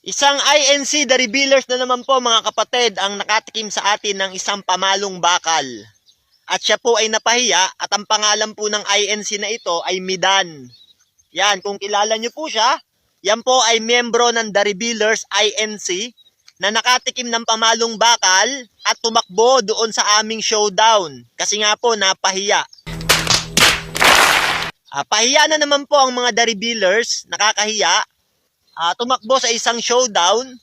Isang INC The Revealers na naman po mga kapatid ang nakatikim sa atin ng isang pamalong bakal. At siya po ay napahiya at ang pangalan po ng INC na ito ay Midan. Yan, kung kilala niyo po siya, yan po ay miyembro ng The Revealers INC na nakatikim ng pamalong bakal at tumakbo doon sa aming showdown. Kasi nga po napahiya. Pahiya na naman po ang mga The Revealers, nakakahiya. Tumakbo sa isang showdown,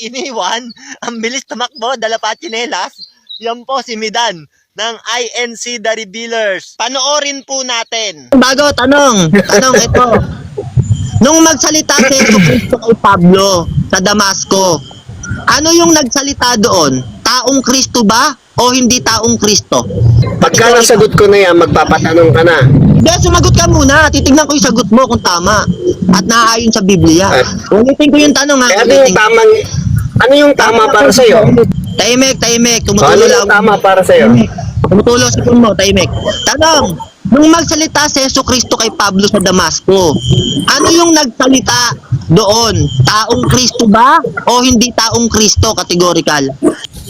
iniwan, ang bilis tumakbo, dala pa tsinelas. Yan po si Midan ng INC The Revealers. Panoorin po natin. Bago, tanong ito. Nung magsalita si Jesucristo kay Pablo sa Damasco, ano yung nagsalita doon? Taong Kristo ba o hindi taong Kristo? Pagka nasagot ko na yan, magpapatanong ka na. Hindi, sumagot ka muna. Titignan ko yung sagot mo kung tama. At naaayon sa Biblia. Ulitin ko yung tanong ha. Ano yung tama para sa'yo? Tahimik. Ano Tumutulo yung lang. tama para sa'yo? Tumutulo sa mo, tahimik. Tanong, nung magsalita si Jesucristo kay Pablo sa Damasco, ano yung nagsalita doon? Taong Kristo ba o hindi taong Kristo? Categorical.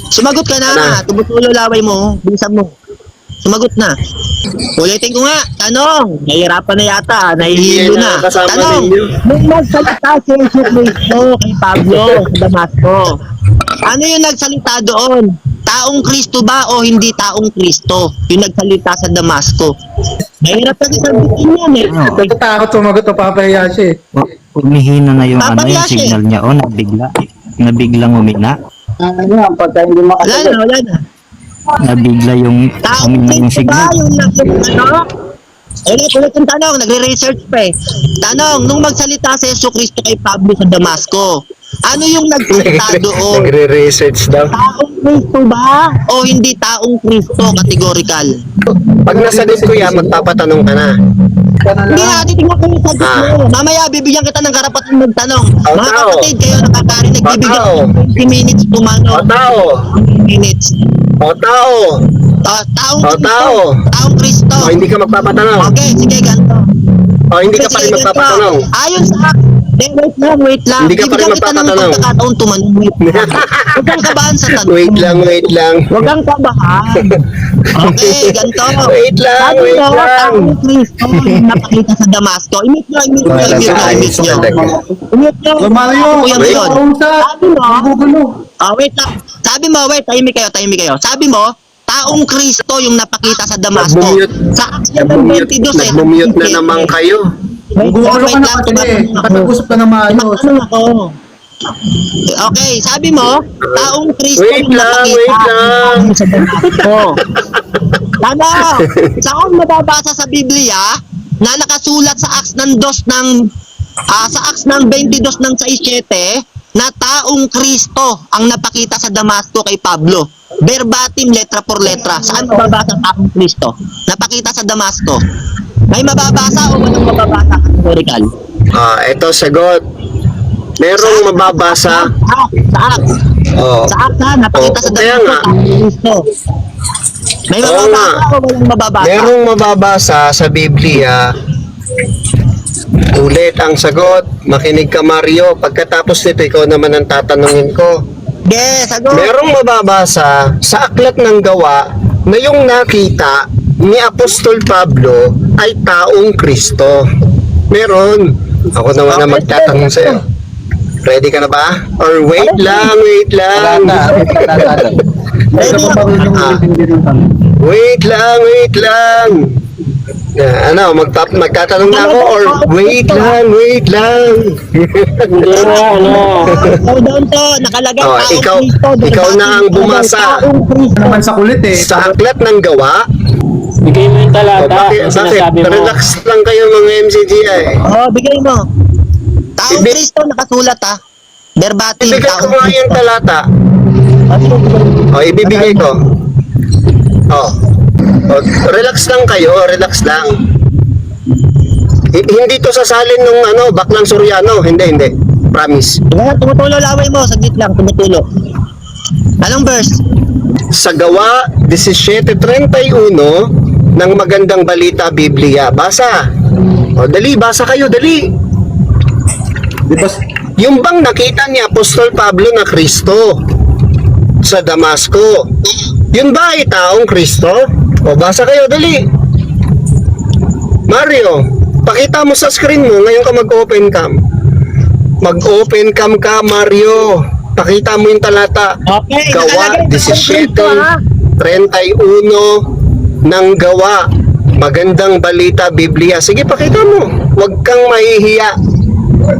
Sumagot ka na. Tumutulo laway mo. Bilisan mo. Sumagot na. Ulitin ko nga. Tanong. Nahihirapan na yata. Nahihilo na. Tanong. Nung magsalita si Jesucristo kay Pablo sa Damasco, ano yung nagsalita doon? Taong Kristo ba o hindi taong Kristo? Yung nagsalita sa Damasco. Mahirap na sabihin yan eh. Natatakot sumagot o papahiya siya eh. Umihina na yung Papahiya yung siya. signal niya. O, nabiglang umina. Pagka hindi Wala na. Nabigla yung Taong umina yung Kristo ba signal. yung ulit yung tanong, nagre-research pa eh. Tanong, nung magsalita si Jesucristo kay Pablo sa Damasco, ano yung nagsalita doon? Nagre-research daw. Taong Kristo ba o hindi taong Kristo? Categorical. Pag nasagot ko yan, magpapatanong ka na. Hindi na, titignan ko yung sagot mo. Mamaya, bibigyan kita ng karapatan magtanong. O, Mga tao. kapatid, kayo nakakarinig, bibigyan tao. ko ng 20 minutes tumano. O tao! 20 minutes. O tao! Taong O, Kristo. tao. Taong Kristo. O hindi ka magpapatanong. Okay, sige, ganito. O hindi ka pa rin Sige, magpapatanong. ganito. Ayon sa wait lang. Hindi ka pa rin Bibigyan kita ng magpapatanong. pagkakataon tumanong. Huwag kang kabahan sa tanong. Wait lang. Huwag kang kabahan. Okay, ganito. Wait lang. Taong Kristo yung napakita sa Damasco. Imit nyo. Lumayo. Kuya mo yun. Sabi mo, Gugulo. wait lang. Sabi mo, tahimik kayo. Sabi mo, taong Kristo yung napakita sa Damasco. Nag-mute. Sa Acts 22 eh. Nag-mute na naman kayo. Gugulo ka na kasi eh. Nakapag-usap ka na maayos. Tumatanong ako. Okay, sabi mo, taong Kristo Wait yung lang. napakita sa Damasco. Tama. Saan mababasa sa Biblia na nakasulat sa Acts ng 22 ng 6:7 na taong Kristo ang napakita sa Damasco kay Pablo. Verbatim, letra por letra. Saan mababasa taong Kristo? Napakita sa Damasco. May mababasa o walang mababasa categorical? Ito sagot. Merong mababasa. Sa Acts. Oh. Sa Acts ha, napakita sa Kaya Damasco nga. taong Kristo. May Oo mababasa nga. o walang mababasa? Merong mababasa sa Biblia. Ulit ang sagot. Makinig ka, Mario. Pagkatapos nito, ikaw naman ang tatanungin ko. Yes, sagot. Merong mababasa sa Aklat ng Gawa na yung nakita ni Apostol Pablo ay taong Kristo. Meron. Ako naman na magtatanong sa'yo. Ready ka na ba? Or wait lang. Ready na. Wait lang. Magtatanong na ako or wait lang. Doon to, nakalagay taong Kristo. ikaw na ang bumasa. Taong Kristo. Naman sa kulit eh. Sa Aklat ng Gawa, Bigay mo yung talata, bakit? yung sinasabi mo. Relax lang kayo mga MCGI. Bigay mo. Taong Kristo nakasulat ha. Verbatim, Ibigay ko taong nga yung Kristo. talata. Ibibigay ko. Relax lang kayo, relax lang. Hindi to sasalin nung baklang Suryano. Hindi. Promise. Tumutulo laway mo, saglit lang, tumutulo. Anong verse? Sa Gawa 17:31 ng Magandang Balita Biblia. Basa. Dali, basa kayo, dali. Di ba, Yung bang nakita ni Apostol Pablo na Kristo sa Damasco, yun ba ay taong Kristo? O basa kayo, dali. Mario, pakita mo sa screen mo, ngayon ka mag-open cam. Mag-open cam ka, Mario. Pakita mo yung talata. Okay, Gawa nakalagay taong Kristo, ha? 17:31 ng Gawa. Magandang balita, Biblia. Sige, pakita mo. Huwag kang mahihiya.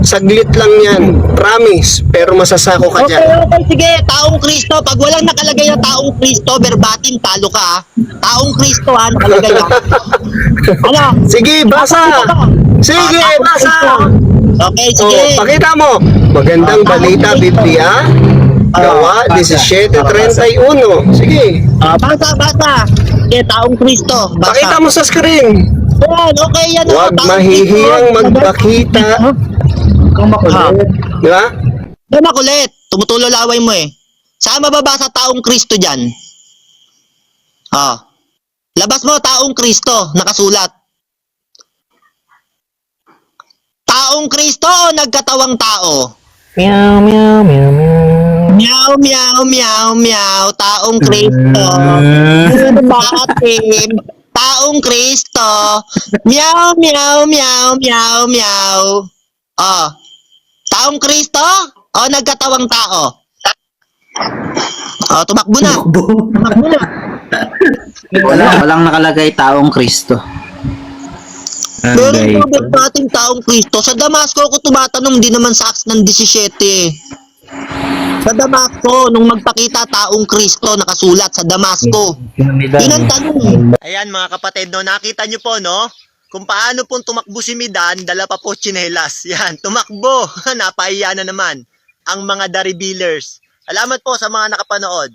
Saglit lang yan. Promise. Pero masasako ka Okay, dyan. okay, sige, taong Kristo. Pag walang nakalagay na taong Kristo, verbatim, talo ka, ha? Taong Kristo, ha, nakalagay, ha? Ano? Sige, basa. Sige, Taong basa. Kristo, ha? Okay, sige. Oh, pakita mo. Magandang balita, Biblia. Gawa 17:31. Sige. Basa. Sige, taong Kristo. Basa. Pakita mo sa screen. Yan, okay, yan. Huwag taong mahihiyang Kristo. magpakita. Kung makulit. Di ba? Yan, makulit. Tumutulo laway mo, eh. Saan mababasa taong Kristo dyan? Labas mo, taong Kristo. Nakasulat. Taong Kristo o nagkatawang tao? Meow, meow, meow, meow. Meow, meow, meow, meow. Taong Kristo. Bakit? Taong Kristo. Meow, meow, meow, meow, meow. Taong Kristo o nagkatawang tao? Tumakbo na. Tumakbo na. Walang nakalagay taong Kristo. Meron Agay. po ba nating taong Kristo? Sa Damasco ako tumatanong, di naman sa Acts ng 17. Sa Damasco, nung magpakita taong Kristo, nakasulat sa Damasco. Yun ang tanong. Ayan mga kapatid, no, nakita nyo po, no? Kung paano pong tumakbo si Midan, dala pa po tsinelas. Yan, tumakbo. Napahiya na naman ang mga Daribillers. Salamat po sa mga nakapanood.